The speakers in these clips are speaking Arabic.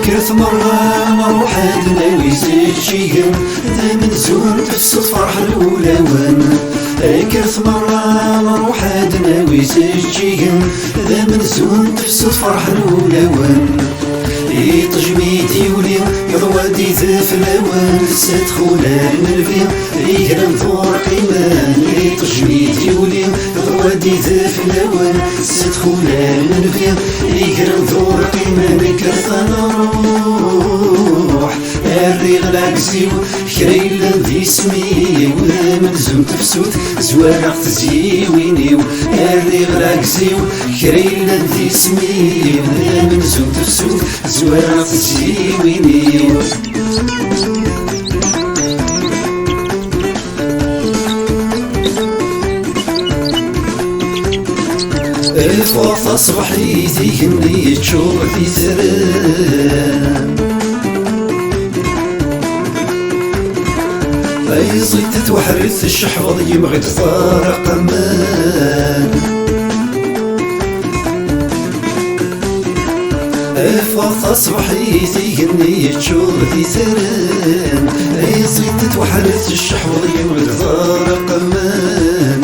كرت مرة نروح هاد ناوي شيئا ذا من زون تفسد فرح الأولوان. كرت مرة نروح هاد ناوي شيئا ذا من زون تفسد فرح الأولوان. تجميدي ولي يروادي ذا في الأوان ستدخل المنفيا يقرا نظور قيمان. تجميدي ولي يروادي ذا في الأوان ستدخل المنفيا يقرا نظور قيمان. كرت نروح الريغ العكسيو كريلا ذي سمي ولا ملزم تفسود زوارق تزيوينيو. الريغ العكسيو كريلا ذي سمي ولا ملزم تفسود زوارق تزيوينيو. الفوطة صبحي ذيكني تشوف في زران. أي زيت توحرث الشحوض يبغي تفارق أمان. الفوطة صبحي ذيكني تشوف في زران. أي زيت توحرث الشحوض يبغي تفارق أمان.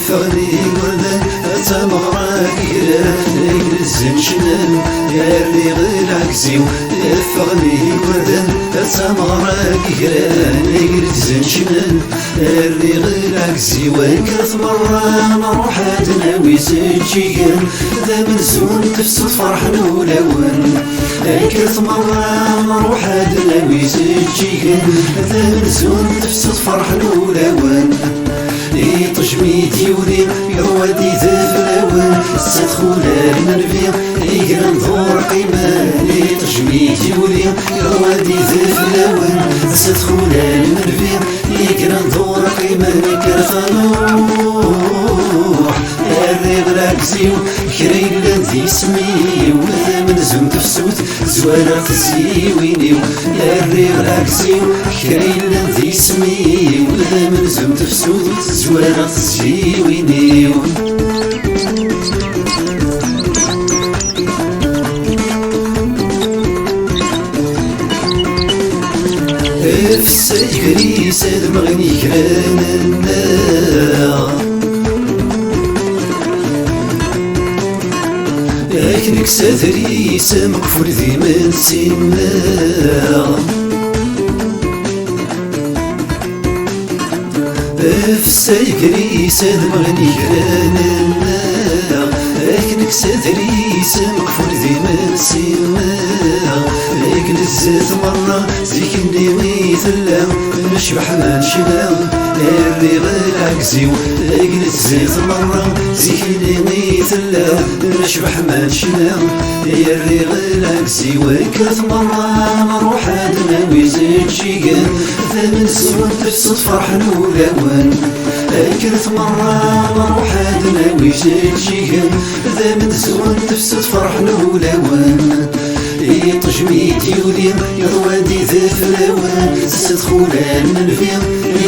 فغني وردان تمغراك يا الزنشنان يا الريغ العكسيو. فغني وردان تمغراك يا الزنشنان يا الريغ العكسيو. كرت مرة نروح هاد ناوي سجيان ذا من زون تفسد فرح الأولوان. كرت مرة نروح هاد ناوي سجيان ذا من زون تفسد فرح الأولوان. تجميدي ولي يروادي ذا في الأوان ستدخل المنفيا يقرا نظور قيمان. تجميدي ولي يروادي ذا في الأوان ستدخل المنفيا يقرا نظور قيمان. كرت نروح الريغ العكسيو كريلا ذي سمي ولا ملزم تفسود زوارق تزيوينيو. الريغ العكسيو كريلا ذي سمي ولا ملزم تفسود زوارق تزيوينيو. فساد كريس هاد مغني كران النار. لكنك ساتريس مقفول ذي من سنار. فساد كريس هاد مغني كران النار. لكنك ساتريس مقفول ذي من سنار. لكن الزيت مرة زيك النيوي ثلا نشبح ما نشبع الريغ العكسيو. لكن الزيت مرة زيك النيوي ثلا نشبح ما نشبع الريغ العكسيو. كرت مرة نروح هاد ناوي زيت شيقان ذا من زون تفسد فرح الأولوان. كرت مرة نروح هاد ناوي زيت شيقان ذا من زون تفسد فرح الأولوان. تجميدي ولي يروادي ذا في الأوان ستدخل المنفيا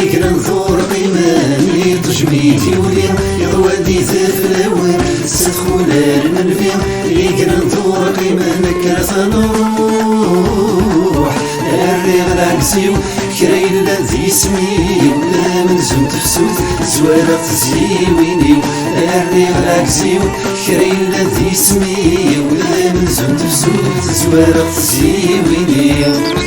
يقرا نظور قيمان. تجميدي ولي يروادي ذا في الأوان ستدخل المنفيا يقرا نظور قيمان. كرت نروح الريغ العكسيو كريلا ذي سمي ولا ملزم تفسود زوارق تزيوينيو. الريغ العكسيو كريلا ذي سمي ولا ملزم تفسود زوارق تزيوينيو.